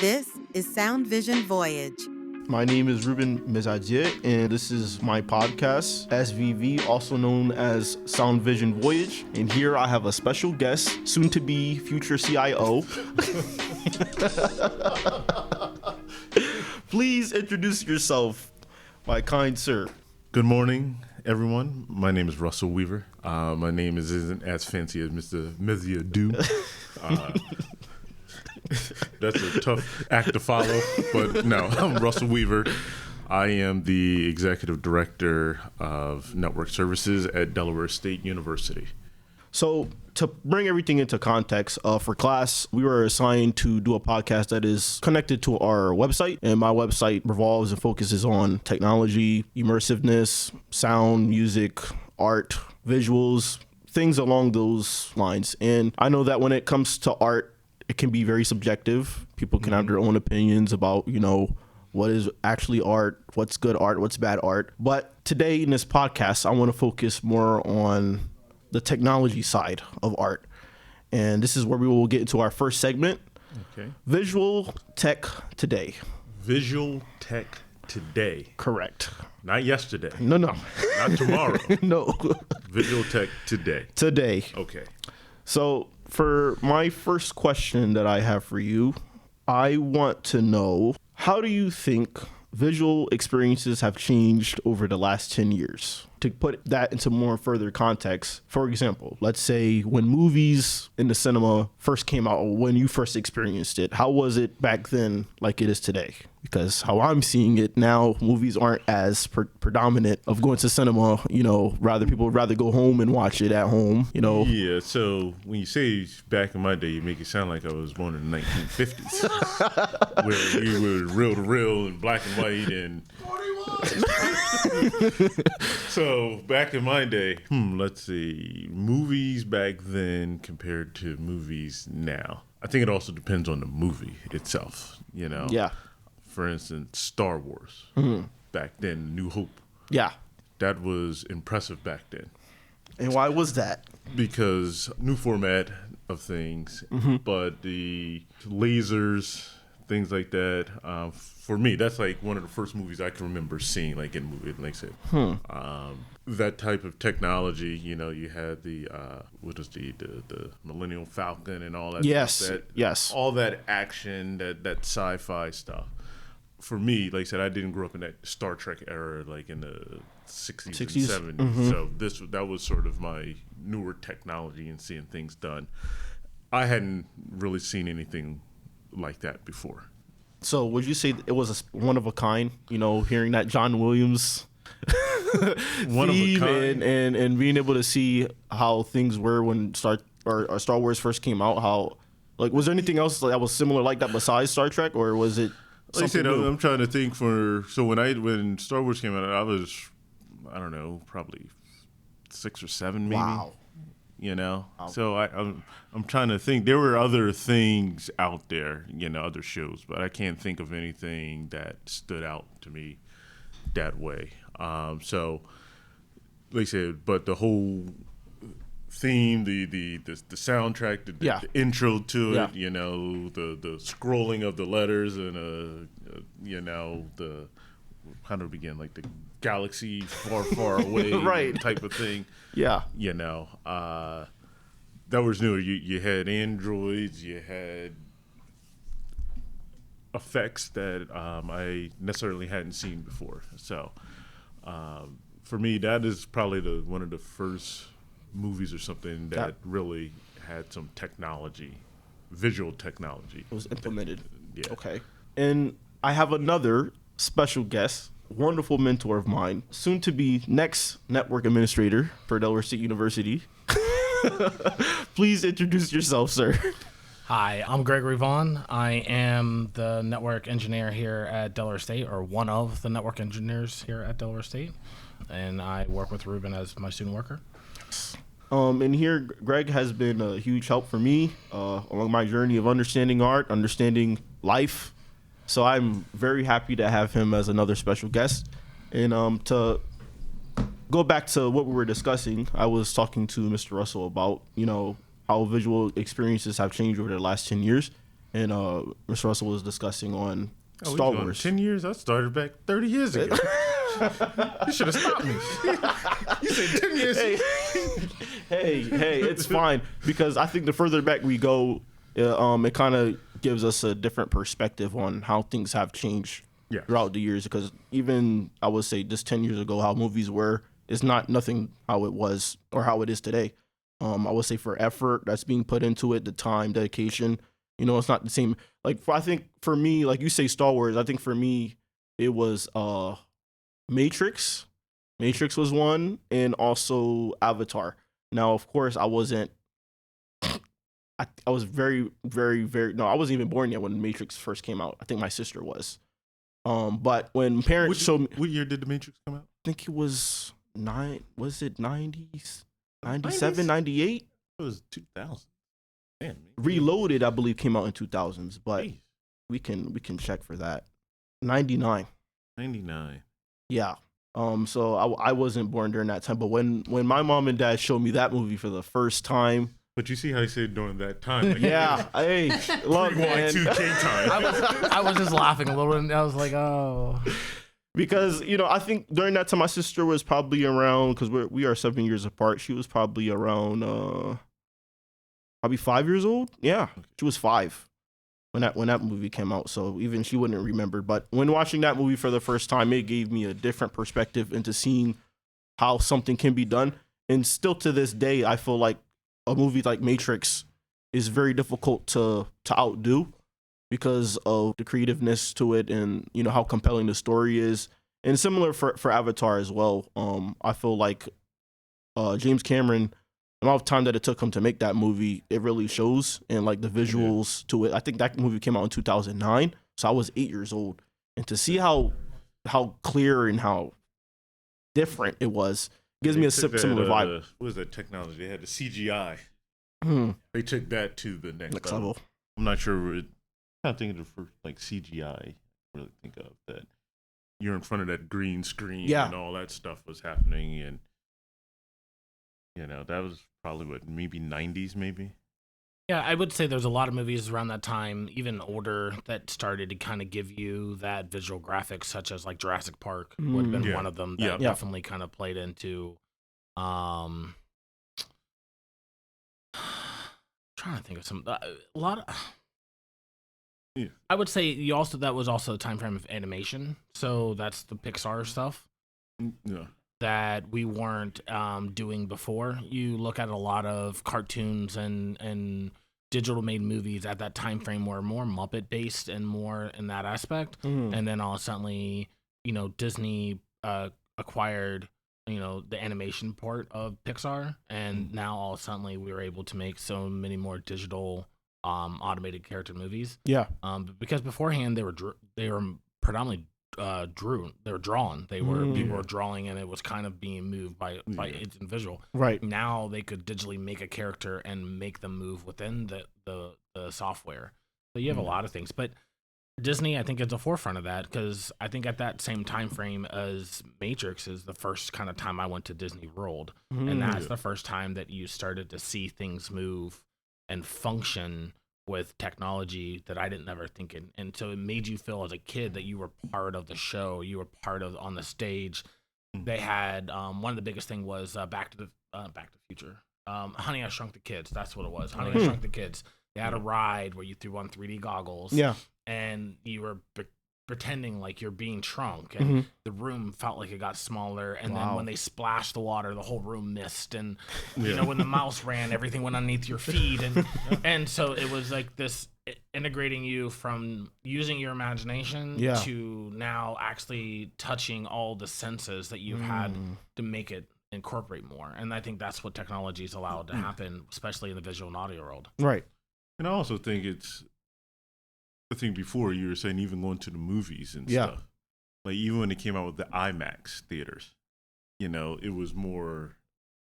This is Sound Vision Voyage. My name is Ruben Mizadier, and this is my podcast, SVV, also known as Sound Vision Voyage. And here I have a special guest, soon to be future CIO. Please introduce yourself, my kind sir. Good morning, everyone. My name is Russell Weaver. My name isn't as fancy as Mr. Mizadier. That's a tough act to follow, but no, I'm Russell Weaver. I am the Executive Director of Network Services at Delaware State University. So to bring everything into context, for class, we were assigned to do a podcast that is connected to our website. And my website revolves and focuses on technology, immersiveness, sound, music, art, visuals, things along those lines. And I know that when it comes to art, it can be very subjective. People can have their own opinions about, what is actually art, what's good art, what's bad art. But today in this podcast, I want to focus more on the technology side of art. And this is where we will get into our first segment. Okay. Visual tech today. Visual tech today. Correct. Not yesterday. No. Not tomorrow. No. Visual tech today. Today. Okay. So for my first question that I have for you, I want to know, how do you think visual experiences have changed over the last 10 years? To put that into more further context, for example, let's say when movies in the cinema first came out, or when you first experienced it, how was it back then like it is today? Because how I'm seeing it now, movies aren't as predominant of going to cinema. People would rather go home and watch it at home. Yeah. So when you say back in my day, you make it sound like I was born in the 1950s, where we were reel to reel and black and white and. So back in my day, let's see, movies back then compared to movies now. I think it also depends on the movie itself. Yeah. For instance, Star Wars, back then, New Hope. Yeah. That was impressive back then. And why was that? Because new format of things, but the lasers, things like that. For me, that's like one of the first movies I can remember seeing, like in movie. Like I said, that type of technology. You had the the Millennium Falcon and all that. Yes. Stuff, Yes. All that action, that sci-fi stuff. For me, like I said, I didn't grow up in that Star Trek era, like in the 60s. and 70s. So that was sort of my newer technology and seeing things done. I hadn't really seen anything like that before. So would you say it was one of a kind, hearing that John Williams One theme of a kind. and being able to see how things were when Star Wars first came out? Was there anything else that was similar like that besides Star Trek, or was it Like I said, something new? I'm trying to think when Star Wars came out, I was, I don't know, probably 6 or 7 maybe. Wow. So I'm trying to think. There were other things out there, other shows, but I can't think of anything that stood out to me that way. So, like I said, but the whole theme, the soundtrack, the intro to it, the scrolling of the letters and the how to begin, like the galaxy far away Right. type of thing. Yeah. That was new. You had androids, you had effects that I necessarily hadn't seen before. So for me, that is probably one of the first movies or something that really had some technology, visual technology. It was implemented. Yeah. Okay. And I have another special guest, wonderful mentor of mine, soon to be next network administrator for Delaware State University. Please introduce yourself, sir. Hi, I'm Gregory Vaughn. I am the network engineer here at Delaware State, or one of the network engineers here at Delaware State. And I work with Ruben as my student worker. And here, Greg has been a huge help for me along my journey of understanding art, understanding life. So I'm very happy to have him as another special guest. And to go back to what we were discussing, I was talking to Mr. Russell about, how visual experiences have changed over the last 10 years. and Mr. Russell was discussing on Star Wars. 10 years? I started back 30 years ago. You should have stopped me. You said 10 years. Hey, it's fine because I think the further back we go, it kind of gives us a different perspective on how things have changed throughout the years. Because even I would say just 10 years ago, how movies were is not nothing how it was or how it is today. I would say for effort that's being put into it, the time, dedication, it's not the same. Like I think for me, like you say Star Wars, I think for me it was Matrix. Matrix was one, and also Avatar. Now, of course, I wasn't. I was very, very, very. No, I wasn't even born yet when Matrix first came out. I think my sister was. But when parents showed me, what year did the Matrix come out? I think it was Was it 90s, 97, 98? It was 2000. Damn. Reloaded, I believe, came out in 2000s, but we can check for that. 99. 99. Yeah. So I wasn't born during that time, but when my mom and dad showed me that movie for the first time. But you see how he said during that time. Like, yeah. Hey, look, man. Y2K time. I was just laughing a little bit, and I was like, oh. Because, I think during that time, my sister was probably around, because we are 7 years apart. She was probably around, probably 5 years old. Yeah, she was 5 when that movie came out. So even she wouldn't remember. But when watching that movie for the first time, it gave me a different perspective into seeing how something can be done. And still to this day, I feel like a movie like Matrix is very difficult to outdo, because of the creativeness to it and how compelling the story is. And similar for Avatar as well. I feel like James Cameron, the amount of time that it took him to make that movie, it really shows, and like the visuals to it. I think that movie came out in 2009, so I was 8 years old, and to see how clear and how different it was gives me a similar vibe. What was that technology? They had the CGI. They took that to the next level. I'm not sure. I'm thinking of for like CGI. I really think of that. You're in front of that green screen, and all that stuff was happening, and that was probably maybe 90s, maybe. Yeah, I would say there's a lot of movies around that time, even older, that started to kind of give you that visual graphics, such as like Jurassic Park would have been one of them that definitely kind of played into. Trying to think of some a lot of. I would say that was also a time frame of animation, so that's the Pixar stuff that we weren't doing before. You look at a lot of cartoons and digital made movies at that time frame were more Muppet based and more in that aspect, and then all suddenly Disney acquired the animation part of Pixar, and now all suddenly we were able to make so many more digital automated character movies. Because beforehand they were predominantly they were drawn. People were drawing, and it was kind of being moved by its visual. Right. Now they could digitally make a character and make them move within the software. So you have a lot of things, but Disney, I think, is the forefront of that, because I think at that same time frame as Matrix is the first kind of time I went to Disney World, and that's the first time that you started to see things move and function with technology that I didn't ever think in. And so it made you feel as a kid that you were part of the show, you were part of on the stage. They had one of the biggest thing was Back to the Future. Honey, I Shrunk the Kids. That's what it was. Honey, I Shrunk the Kids. They had a ride where you threw on 3D goggles. Yeah. And you were pretending like you're being shrunk, and the room felt like it got smaller, and then when they splashed the water, the whole room missed, and when the mouse ran, everything went underneath your feet, and so it was like this integrating you from using your imagination to now actually touching all the senses that you've had to make it incorporate more. And I think that's what technology's allowed to happen, especially in the visual and audio world. Right. And I also think I think before you were saying even going to the movies and stuff. Like even when it came out with the IMAX theaters, it was more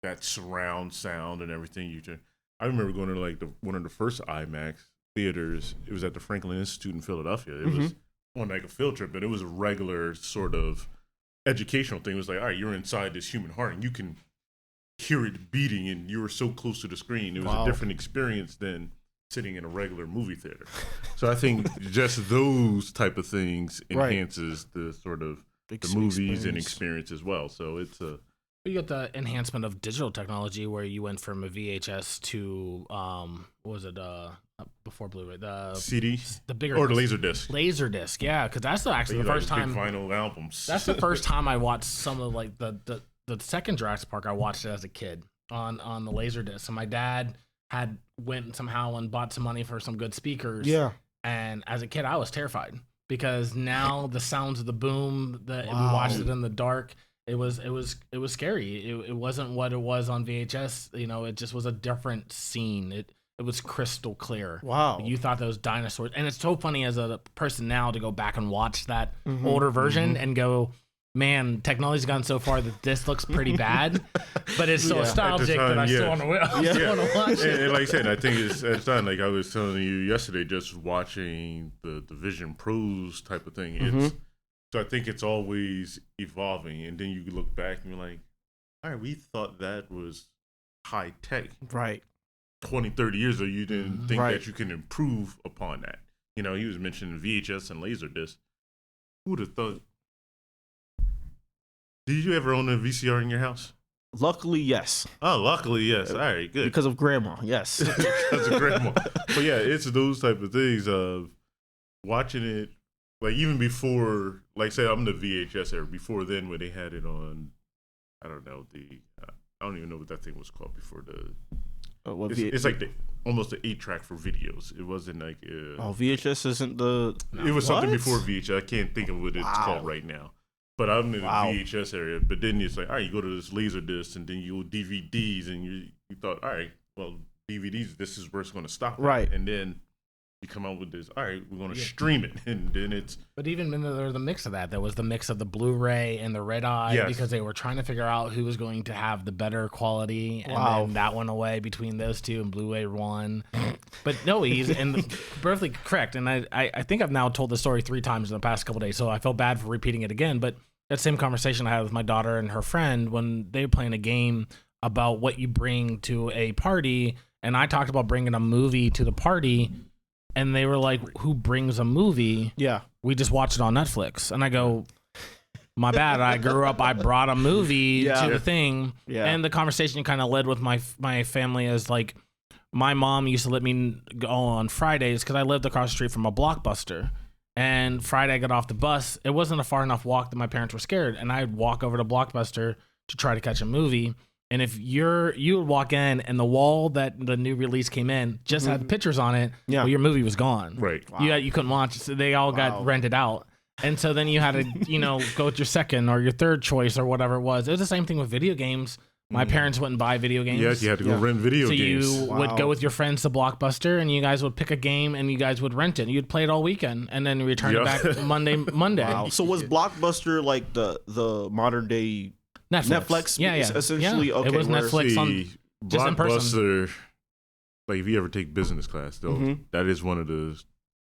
that surround sound and everything. I remember going to like one of the first IMAX theaters. It was at the Franklin Institute in Philadelphia. It was on like a field trip, but it was a regular sort of educational thing. It was like, all right, you're inside this human heart and you can hear it beating, and you were so close to the screen. It was a different experience than sitting in a regular movie theater. So I think just those type of things enhances the sort of the movies and experience as well. So it's a. You got the enhancement of digital technology where you went from a VHS to what was it before Blu-ray, the CD, the bigger or the Laserdisc. Laserdisc, yeah, because that's actually the first time. Big vinyl albums. That's the first time I watched some of like the second Jurassic Park. I watched it as a kid on the Laserdisc, and my dad had went somehow and bought some money for some good speakers. Yeah, and as a kid, I was terrified because now the sounds of the boom, we watched it in the dark. It was scary. It wasn't what it was on VHS. You know, it just was a different scene. It was crystal clear. Wow. You thought those dinosaurs, and it's so funny as a person now to go back and watch that older version and go, man, technology's gone so far that this looks pretty bad, but it's so nostalgic that I still want to watch it. And like I said, I think it's done. Like I was telling you yesterday, just watching the Vision Pros type of thing. It's so I think it's always evolving, and then you look back and you're like, all right, we thought that was high tech. Right. 20, 30 years ago, you didn't think that you can improve upon that. You know, he was mentioning VHS and Laserdisc. Who would have thought? Did you ever own a VCR in your house? Luckily, yes. Oh, luckily, yes. All right, good. Because of grandma, yes. Because of grandma. But yeah, it's those type of things of watching it. Like even before, like say I'm the VHS era. Before then, when they had it on, I don't know I don't even know what that thing was called before the. It's like almost an 8-track for videos. It wasn't like. VHS isn't the. It was something before VHS. I can't think of what it's called right now. But I'm in the VHS area. But then it's like, all right, you go to this Laserdisc, and then you go DVDs, and you thought, all right, well DVDs, this is where it's going to stop. Right, and then. You come out with this, all right, we're going to stream it. And then it's. But even when there was the mix of that, there was the mix of the Blu-ray and the red eye because they were trying to figure out who was going to have the better quality. And then that went away between those two and Blu-ray won. But no, he's perfectly correct. And I think I've now told the story 3 times in the past couple of days, so I feel bad for repeating it again. But that same conversation I had with my daughter and her friend when they were playing a game about what you bring to a party. And I talked about bringing a movie to the party. And they were like, who brings a movie? Yeah. We just watch it on Netflix. And I go, my bad. I grew up, I brought a movie to the thing. Yeah. And the conversation kind of led with my family as like, my mom used to let me go on Fridays because I lived across the street from a Blockbuster. And Friday I got off the bus. It wasn't a far enough walk that my parents were scared. And I'd walk over to Blockbuster to try to catch a movie. And if you would walk in and the wall that the new release came in just had the pictures on it, well, your movie was gone. Right. Wow. You couldn't watch it. So they all got rented out. And so then you had to, go with your second or your third choice or whatever it was. It was the same thing with video games. My parents wouldn't buy video games. Yes, you had to go rent video games. So you would go with your friends to Blockbuster and you guys would pick a game and you guys would rent it. You'd play it all weekend and then return it back Monday. Wow. So was Blockbuster like the modern day Netflix? Yeah. Essentially, okay. It was Netflix on just in person. Blockbuster, like if you ever take business class, though, that is one of the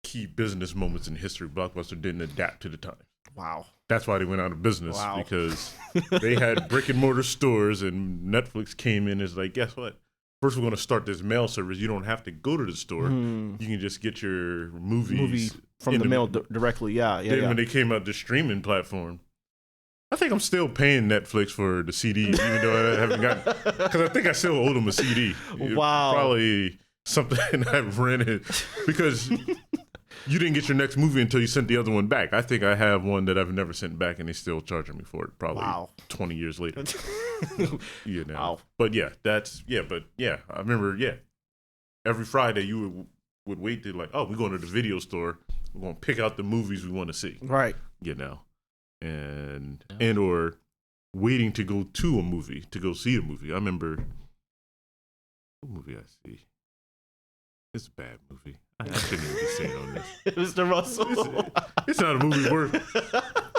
key business moments in history. Blockbuster didn't adapt to the time. Wow. That's why they went out of business because they had brick and mortar stores and Netflix came in and is like, guess what? First, we're going to start this mail service. You don't have to go to the store. You can just get your movies from the mail directly. Then when they came out the streaming platform, I think I'm still paying Netflix for the CD, even though I haven't gotten, because I think I still owe them a CD. Wow. Probably something I've rented because you didn't get your next movie until you sent the other one back. I think I have one that I've never sent back and they still charging me for it probably 20 years later. Wow. But I remember, every Friday you would wait to like, oh, we're going to the video store. We're going to pick out the movies we want to see. Right. And or waiting to go to a movie, to go see a movie. I remember what movie I see. It's a bad movie. I shouldn't even be saying on this. Mr. Russell. It's not a movie worth.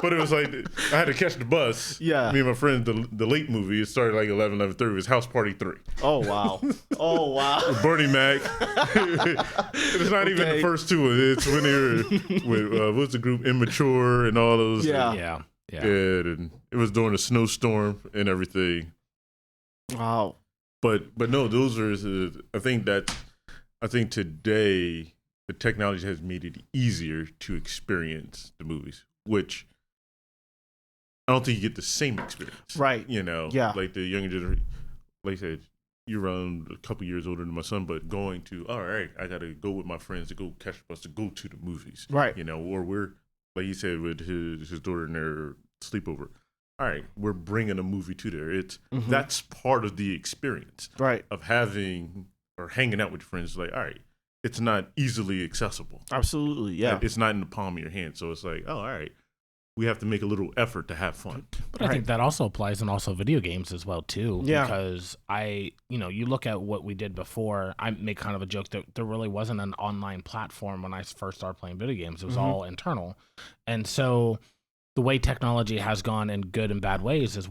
But it was like I had to catch the bus. Yeah. Me and my friend, the late movie. It started like 11:30. It was House Party 3. Oh wow. With Bernie Mac. It's not even the first two. It's when they were with what's the group Immature and all those. Yeah. And it was during a snowstorm and everything. Wow. But no, those are. I think that I think today the technology has made it easier to experience the movies, which I don't think you get the same experience. Right. Yeah. Like the younger generation, like I said, you're around a couple years older than my son, but going to, all right, I got to go with my friends to go catch the bus to go to the movies. Right. Or we're, like you said, with his daughter and their sleepover. All right, we're bringing a movie to there. That's part of the experience. Right. Of having or hanging out with your friends. Like, all right, it's not easily accessible. Absolutely. Yeah. It's not in the palm of your hand. So it's like, oh, all right. We have to make a little effort to have fun. But I think that also applies in also video games as well too. Yeah. Because you look at what we did before. I make kind of a joke that there really wasn't an online platform when I first started playing video games. It was all internal, and so the way technology has gone in good and bad ways is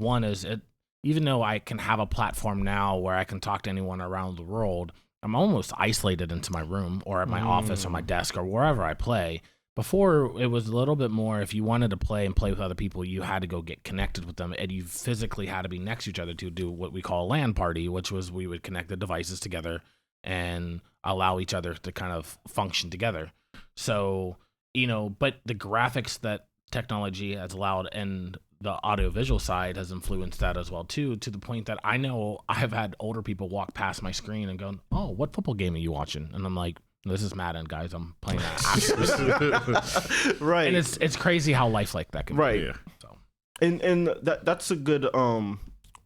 even though I can have a platform now where I can talk to anyone around the world, I'm almost isolated into my room or at my office or my desk or wherever I play. Before, it was a little bit more, if you wanted to play with other people, you had to go get connected with them, and you physically had to be next to each other to do what we call a LAN party, which was we would connect the devices together and allow each other to kind of function together. So, but the graphics that technology has allowed and the audiovisual side has influenced that as well, too, to the point that I know I've had older people walk past my screen and go, oh, what football game are you watching? And I'm like, this is Madden, guys. I'm playing that. Right. And it's crazy how life like that can right. be. Yeah. So. And that's a good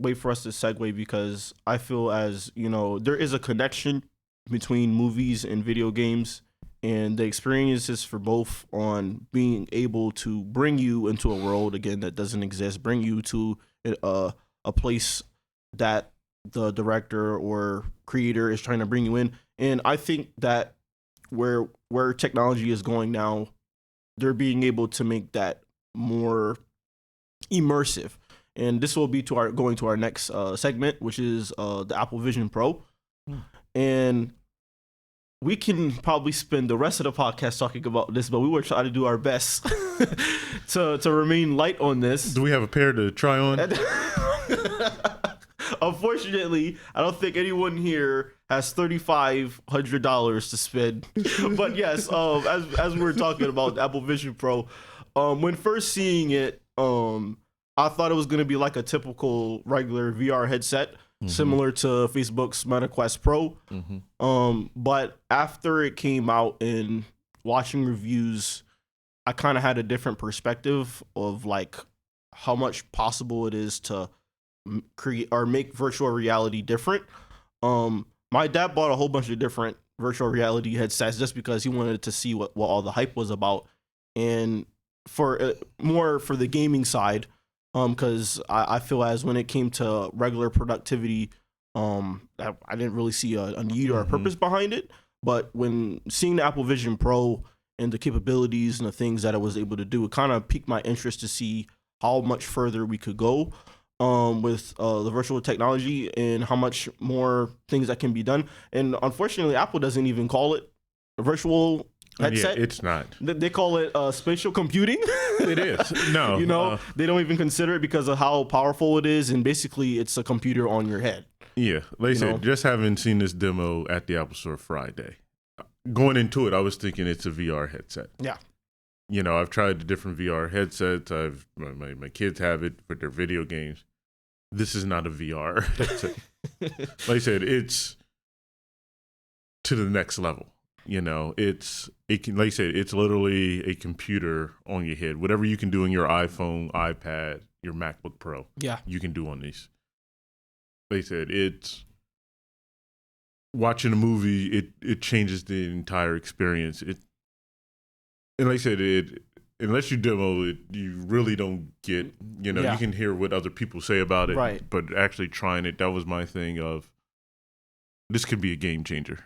way for us to segue, because I feel as, there is a connection between movies and video games, and the experiences for both on being able to bring you into a world, again, that doesn't exist, bring you to a place that the director or creator is trying to bring you in. And I think that where technology is going now, they're being able to make that more immersive. And this will be going to our next segment, which is the Apple Vision Pro. And we can probably spend the rest of the podcast talking about this, but we were trying to do our best to remain light on this. Do we have a pair to try on? Unfortunately, I don't think anyone here has $3,500 to spend. But yes, as we were talking about the Apple Vision Pro, when first seeing it, I thought it was going to be like a typical regular VR headset, similar to Facebook's Meta Quest Pro. But after it came out and watching reviews, I kind of had a different perspective of like how much possible it is to create or make virtual reality different. My dad bought a whole bunch of different virtual reality headsets just because he wanted to see what all the hype was about, and for more for the gaming side, because I feel as when it came to regular productivity, I didn't really see a need or a purpose behind it. But when seeing the Apple Vision Pro and the capabilities and the things that it was able to do, it kind of piqued my interest to see how much further we could go with the virtual technology and how much more things that can be done. And unfortunately, Apple doesn't even call it a virtual headset. Yeah, it's not. They call it spatial computing. It is. No. They don't even consider it because of how powerful it is. And basically, it's a computer on your head. Yeah. Like I said, just having seen this demo at the Apple Store Friday, going into it, I was thinking it's a VR headset. Yeah. I've tried the different VR headsets. My kids have it for their video games. This is not a VR headset. Like I said, it's to the next level. Like I said, it's literally a computer on your head. Whatever you can do on your iPhone, iPad, your MacBook Pro, you can do on these. Like I said, it's watching a movie. It changes the entire experience. And like I said, unless you demo it, you really don't get, you can hear what other people say about it. Right. But actually trying it, that was my thing of, this could be a game changer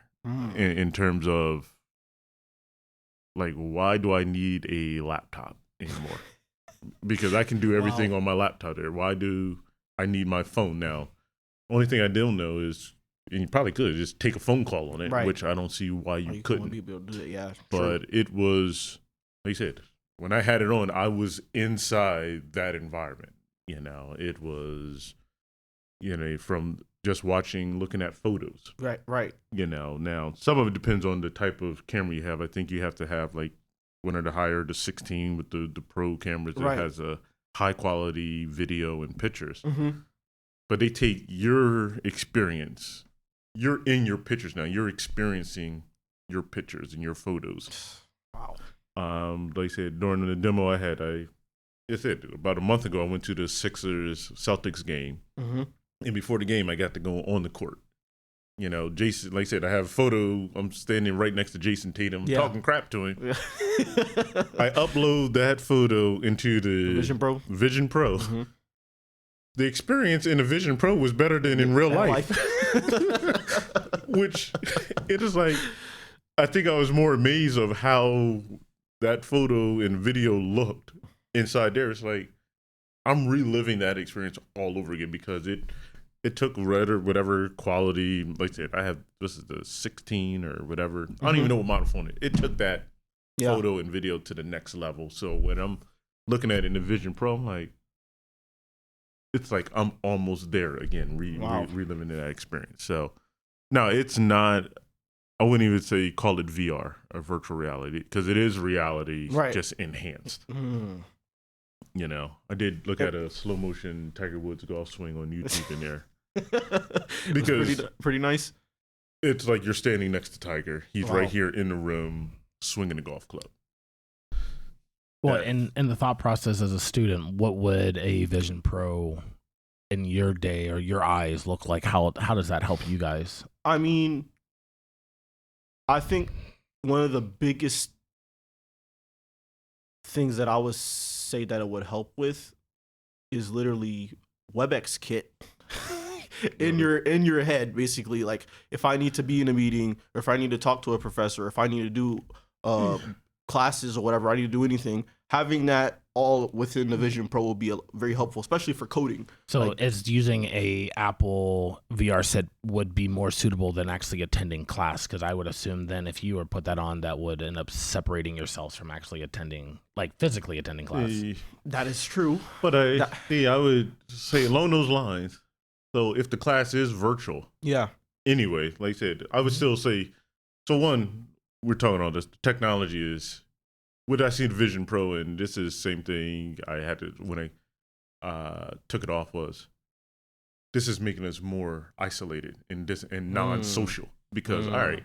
in terms of, like, why do I need a laptop anymore? Because I can do everything on my laptop there. Why do I need my phone now? Only thing I don't know is, and you probably could just take a phone call on it, which I don't see why you couldn't. Be able to do it, yeah. But it was, like you said, when I had it on, I was inside that environment. It was, from just looking at photos. Right. Now some of it depends on the type of camera you have. I think you have to have like one of the 16 with the pro cameras that has a high quality video and pictures. Mm-hmm. But they take your experience. You're in your pictures now. You're experiencing your pictures and your photos. Wow. Like I said, during the demo it's about a month ago, I went to the Sixers-Celtics game. Mm-hmm. And before the game, I got to go on the court. Jason, like I said, I have a photo. I'm standing right next to Jason Tatum, talking crap to him. Yeah. I upload that photo into the Vision Pro. Mm-hmm. The experience in the Vision Pro was better than in real life. Which it is like, I think I was more amazed of how that photo and video looked inside there. It's like, I'm reliving that experience all over again because it took whatever quality, like I said, this is the 16 or whatever. I don't even know what model phone it took that photo and video to the next level. So when I'm looking at it in the Vision Pro, I'm like, it's like I'm almost there again, reliving that experience. So, no, it's not, I wouldn't even call it VR or virtual reality because it is reality just enhanced. Mm. I did look at a slow motion Tiger Woods golf swing on YouTube in there. Because pretty nice. It's like you're standing next to Tiger. He's right here in the room swinging a golf club. Well, in the thought process as a student, what would a Vision Pro in your day or your eyes look like? How does that help you guys? I mean, I think one of the biggest things that I would say that it would help with is literally WebEx kit in your head, basically. Like if I need to be in a meeting or if I need to talk to a professor, if I need to do classes or whatever, I need to do anything, having that all within the Vision Pro will be very helpful, especially for coding. So it's using a Apple VR set would be more suitable than actually attending class, because I would assume then if you were put that on, that would end up separating yourselves from actually attending, like physically attending class. That is true. But I would say along those lines, so if the class is virtual, anyway, like I said, I would still say, so one, we're talking about this, the technology is, what I see the Vision Pro, and this is the same thing I had to, when I took it off, was this is making us more isolated and non-social. Because, all right,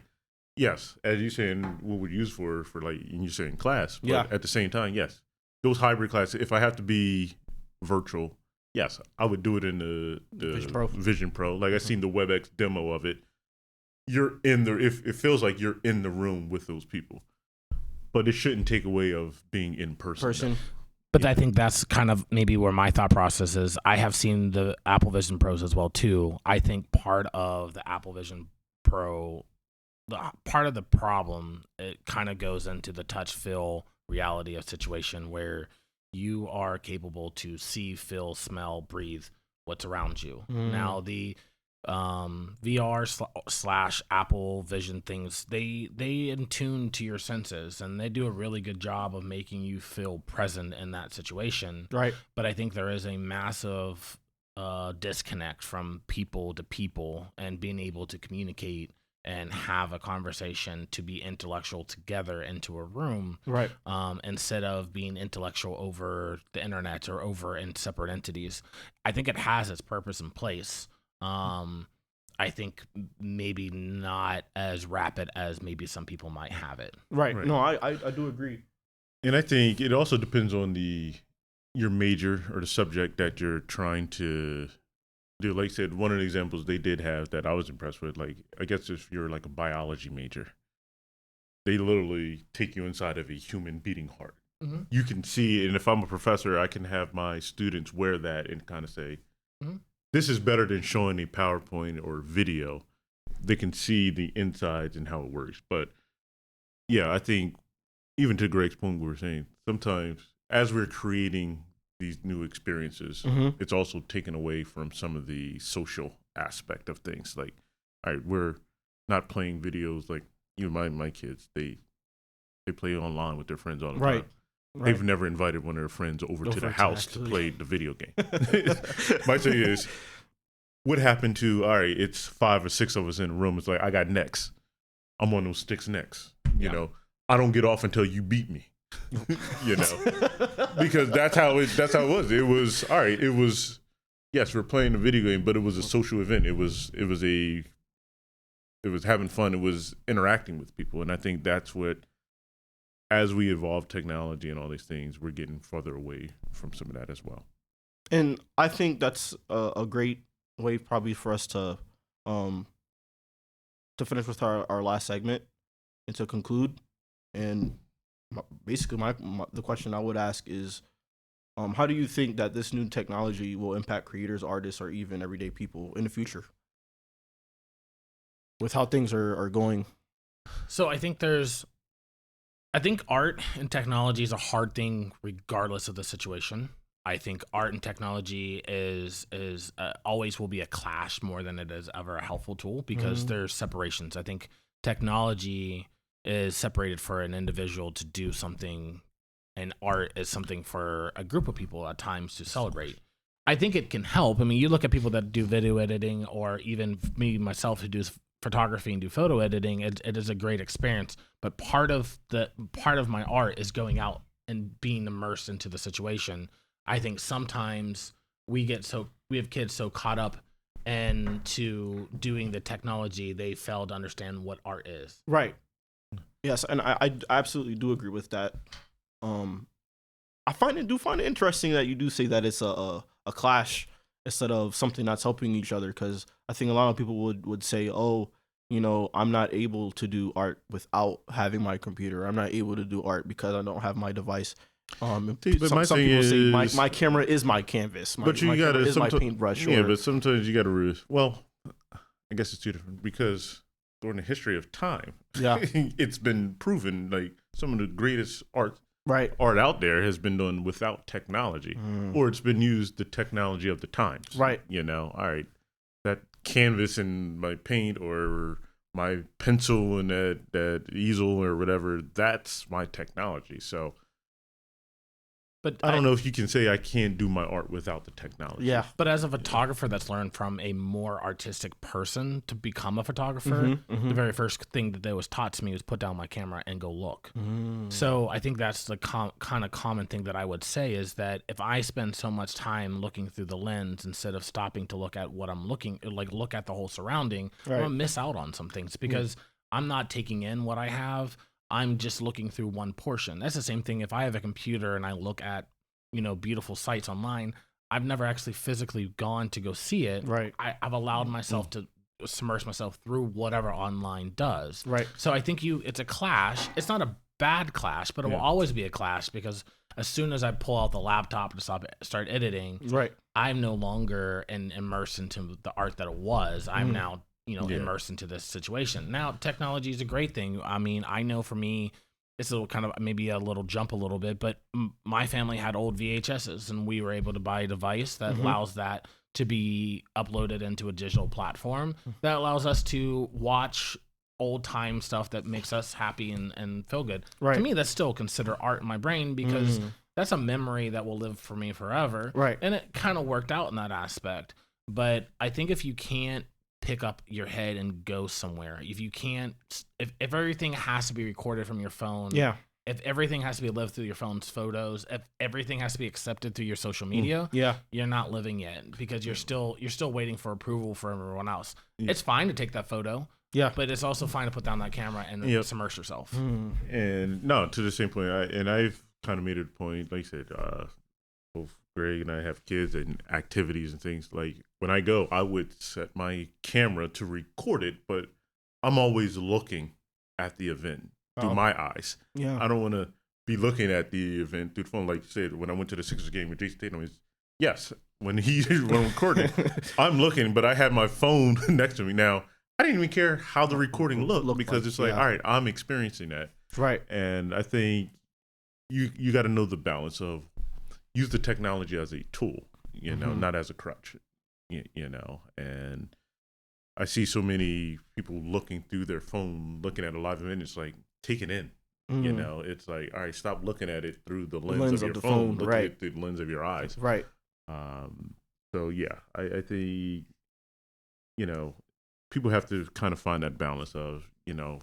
yes, as you're saying, what we're used for like, and you're saying class, but at the same time, yes, those hybrid classes, if I have to be virtual, yes, I would do it in the Vision Pro. Like I seen the WebEx demo of it. You're in there, it feels like you're in the room with those people. But it shouldn't take away of being in person. But I think that's kind of maybe where my thought process is. I have seen the Apple Vision Pros as well too. I think part of the Apple Vision Pro, part of the problem, it kind of goes into the touch feel reality of situation where you are capable to see, feel, smell, breathe what's around you. Now the VR / Apple Vision things, they in tune to your senses, and they do a really good job of making you feel present in that situation. Right. But I think there is a massive disconnect from people to people and being able to communicate and have a conversation to be intellectual together into a room. Right. Instead of being intellectual over the internet or over in separate entities. I think it has its purpose and place. I think maybe not as rapid as maybe some people might have it. Right. No, I do agree. And I think it also depends on your major or the subject that you're trying to do. Like I said, one of the examples they did have that I was impressed with, like, I guess if you're like a biology major, they literally take you inside of a human beating heart. Mm-hmm. You can see, and if I'm a professor, I can have my students wear that and kind of say, this is better than showing a PowerPoint or video. They can see the insides and how it works. But yeah, I think even to Greg's point, we were saying sometimes as we're creating these new experiences, it's also taken away from some of the social aspect of things. Like, all right, we're not playing videos like my kids. They play online with their friends all the time. Right. They've never invited one of their friends over to the house to play the video game. My thing is, what happened to, all right, it's 5 or 6 of us in the room. It's like, I got next. I'm on those sticks next. You know, I don't get off until you beat me. You know, because that's how it was. It was, all right, it was, yes, we're playing a video game, but it was a social event. It was having fun. It was interacting with people. And I think that's what, as we evolve technology and all these things, we're getting further away from some of that as well. And I think that's a great way probably for us to finish with our last segment and to conclude. And basically the question I would ask is, how do you think that this new technology will impact creators, artists, or even everyday people in the future with how things are going? So I think art and technology is a hard thing regardless of the situation. I think art and technology is always will be a clash more than it is ever a helpful tool, because there's separations. I think technology is separated for an individual to do something, and art is something for a group of people at times to celebrate. I think it can help. I mean, you look at people that do video editing, or even me, myself, who does photography and do photo editing. It is a great experience, but part of my art is going out and being immersed into the situation. I think sometimes we have kids so caught up into doing the technology, they fail to understand what art is. Right. Yes, and I absolutely do agree with that. I find it interesting that you do say that it's a clash instead of something that's helping each other, because I think a lot of people would say, oh, you know, I'm not able to do art without having my computer. I'm not able to do art because I don't have my device. Some people say my camera is my canvas. My camera is my paintbrush. Yeah, but sometimes you got to. Well, I guess it's two different, because during the history of time, it's been proven like some of the greatest art out there has been done without technology, or it's been used the technology of the times. Right. You know, all right, that canvas and my paint or my pencil and that easel or whatever, that's my technology. So. But I don't know if you can say I can't do my art without the technology. Yeah. But as a photographer that's learned from a more artistic person to become a photographer, the very first thing that was taught to me was put down my camera and go look. So I think that's the kind of common thing that I would say, is that if I spend so much time looking through the lens instead of stopping to look at what I'm looking, like look at the whole surrounding, I'm going to miss out on some things, because I'm not taking in what I have. I'm just looking through one portion. That's the same thing if I have a computer and I look at, you know, beautiful sites online. I've never actually physically gone to go see it. Right. I've allowed myself to submerge myself through whatever online does. Right. So I think it's a clash. It's not a bad clash, but it will always be a clash, because as soon as I pull out the laptop to start editing, I'm no longer immersed into the art that it was. I'm now immersed into this situation. Now, technology is a great thing. I mean, I know for me, it's a little kind of maybe a little jump a little bit, but my family had old VHSs, and we were able to buy a device that allows that to be uploaded into a digital platform that allows us to watch old time stuff that makes us happy and feel good. To me, that's still considered art in my brain, because that's a memory that will live for me forever. And it kind of worked out in that aspect. But I think if you can't pick up your head and go somewhere, if everything has to be recorded from your phone, if everything has to be lived through your phone's photos, if everything has to be accepted through your social media, you're not living yet, because you're still waiting for approval from everyone else. It's fine to take that photo, but it's also fine to put down that camera and then submerge yourself. And no, to the same point, I've kind of made it a point, like you said, both Greg and I have kids and activities and things. Like when I go, I would set my camera to record it, but I'm always looking at the event through my eyes. I don't want to be looking at the event through the phone. Like you said, when I went to the Sixers game with Jason Tatum, when I'm recording, I'm looking, but I had my phone next to me. Now, I didn't even care how the recording looked, because it's like, all right, I'm experiencing that. And I think you got to know the balance of use the technology as a tool, not as a crutch, and I see so many people looking through their phone, looking at a live event. It's like, take it in, it's like, all right, stop looking at it through the lens of your phone. Look at it through the lens of your eyes. So yeah, I think you know, people have to kind of find that balance of, you know,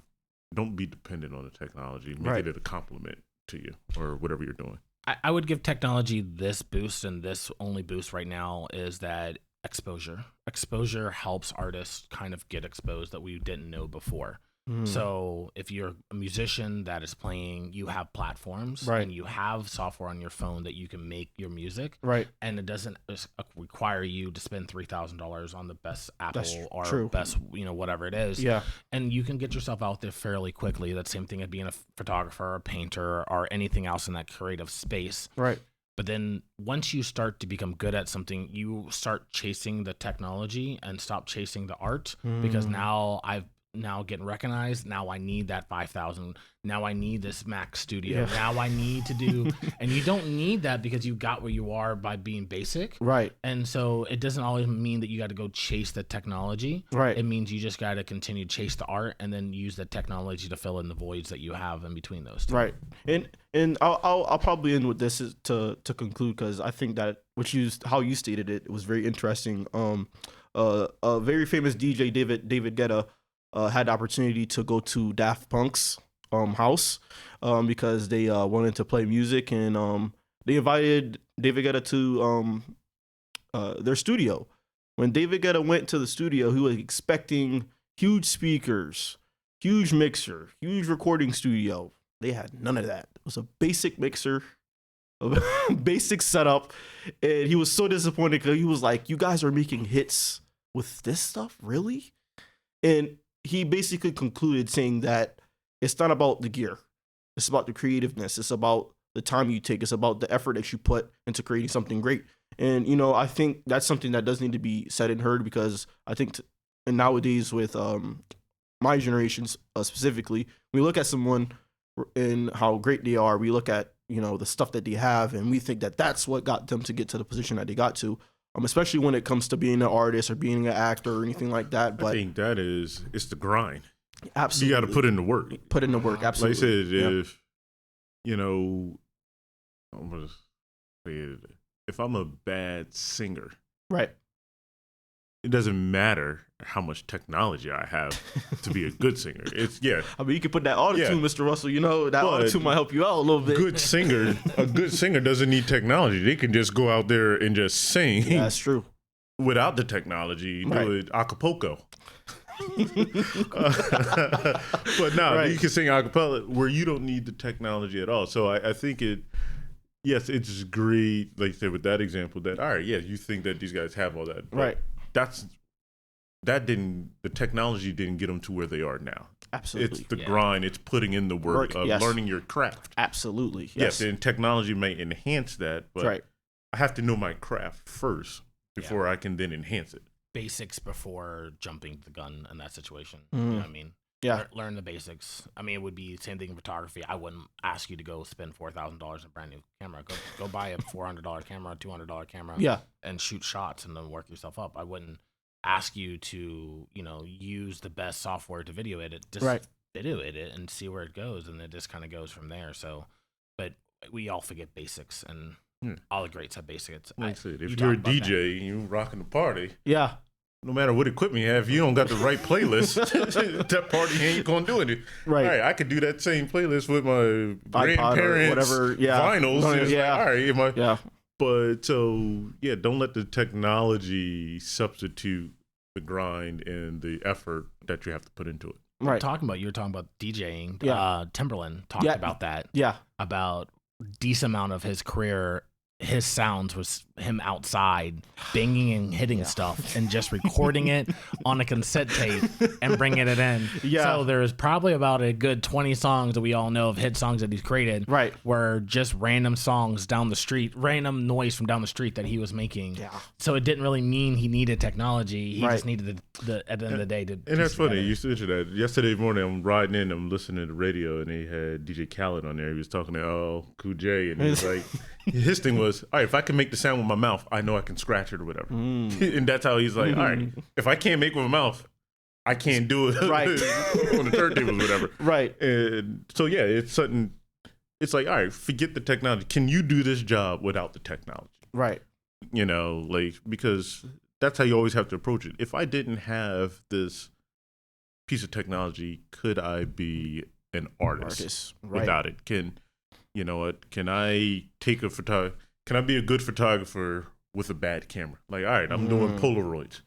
don't be dependent on the technology. Make it a compliment to you or whatever you're doing. I would give technology this boost, and this only boost right now is that exposure. Exposure helps artists kind of get exposed that we didn't know before. So if you're a musician that is playing, you have platforms and you have software on your phone that you can make your music, and it doesn't require you to spend $3,000 on the best Apple or best, you know, whatever it is. And you can get yourself out there fairly quickly. That same thing as being a photographer or a painter or anything else in that creative space. But then once you start to become good at something, you start chasing the technology and stop chasing the art, because now getting recognized. Now I need that 5,000. Now I need this Mac Studio. Now I need to do, and you don't need that because you got where you are by being basic. And so it doesn't always mean that you got to go chase the technology. It means you just got to continue to chase the art and then use the technology to fill in the voids that you have in between those two. And I'll probably end with this to conclude, because I think that how you stated it was very interesting. A very famous DJ, David Guetta, had the opportunity to go to Daft Punk's house because they wanted to play music, and they invited David Guetta to their studio. When David Guetta went to the studio, he was expecting huge speakers, huge mixer, huge recording studio. They had none of that. It was a basic mixer, a basic setup, and he was so disappointed because he was like, "You guys are making hits with this stuff, really?" And he basically concluded saying that it's not about the gear. It's about the creativeness. It's about the time you take. It's about the effort that you put into creating something great. And, you know, I think that's something that does need to be said and heard, because I think and nowadays with my generation specifically, we look at someone and how great they are. We look at, you know, the stuff that they have, and we think that that's what got them to get to the position that they got to. Especially when it comes to being an artist or being an actor or anything like that. But I think it's the grind. Absolutely. You got to put in the work. Put in the work, absolutely. Like I said, if, you know, I'm going to say it, if I'm a bad singer, it doesn't matter how much technology I have to be a good singer. I mean, you can put that auto-tune, Mr. Russell. You know, that auto-tune might help you out a little bit. A good singer doesn't need technology. They can just go out there and just sing. Yeah, that's true. Without the technology, do it a cappella. But no, you can sing a cappella where you don't need the technology at all. So I think it's great, like you said, with that example, that, all right, you think that these guys have all that. The technology didn't get them to where they are now. Absolutely. It's the grind. It's putting in the work of learning your craft. Absolutely. Yes. And technology may enhance that, but I have to know my craft first before I can then enhance it. Basics before jumping the gun in that situation. You know what I mean? Learn the basics. I mean, it would be the same thing in photography. I wouldn't ask you to go spend $4,000 on a brand new camera. Go buy a $400 camera, $200 camera, and shoot shots and then work yourself up. I wouldn't ask you to, you know, use the best software to video edit. Just video edit and see where it goes, and it just kind of goes from there. So, but we all forget basics, and all the greats have basics. If you're a DJ and you're rocking the party, no matter what equipment you have, if you don't got the right playlist, that party ain't gonna do it. All right, I could do that same playlist with my grandparents' vinyls. But don't let the technology substitute the grind and the effort that you have to put into it. You were talking about DJing. Timberland talked about that. About decent amount of his career, his sounds was him outside banging and hitting stuff and just recording it on a cassette tape and bringing it in. So there's probably about a good 20 songs that we all know of hit songs that he's created. Were just random songs down the street, random noise from down the street that he was making. So it didn't really mean he needed technology. He just needed the at the end of the day to. And that's funny. You said that. Yesterday morning, I'm riding in, I'm listening to the radio, and they had DJ Khaled on there. He was talking to Cool J, and he was like, his thing was, all right, if I can make the sound with my mouth, I know I can scratch it or whatever. And that's how he's like, all right, if I can't make it with my mouth, I can't do it on the turntable or whatever. And so, it's something, it's like, all right, forget the technology. Can you do this job without the technology? You know, like, because that's how you always have to approach it. If I didn't have this piece of technology, could I be an artist without it? Can I take a photograph? Can I be a good photographer with a bad camera? Like, all right, I'm doing Polaroids.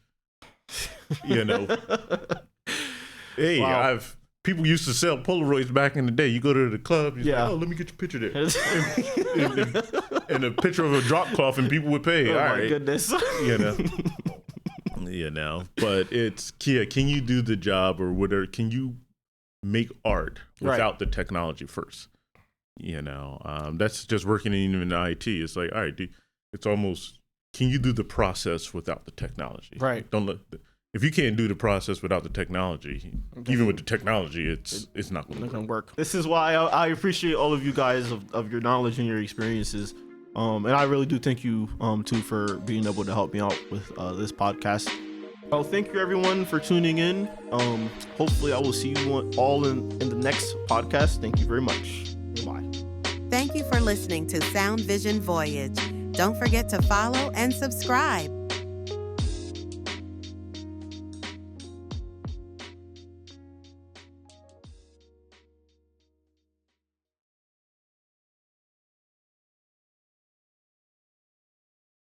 Hey, wow. People used to sell Polaroids back in the day. You go to the club, you say, oh, let me get your picture there. and a picture of a drop cloth, and people would pay. Oh, all my right. goodness. But it's, can you do the job, or whatever? Can you make art without the technology first? That's just working in IT. It's like, all right, it's almost, can you do the process without the technology? Right. If you can't do the process without the technology, even with the technology, it's not going to work. This is why I appreciate all of you guys of your knowledge and your experiences. And I really do thank you, too, for being able to help me out with this podcast. Well, thank you, everyone, for tuning in. Hopefully, I will see you all in the next podcast. Thank you very much. Bye. Thank you for listening to Sound Vision Voyage. Don't forget to follow and subscribe.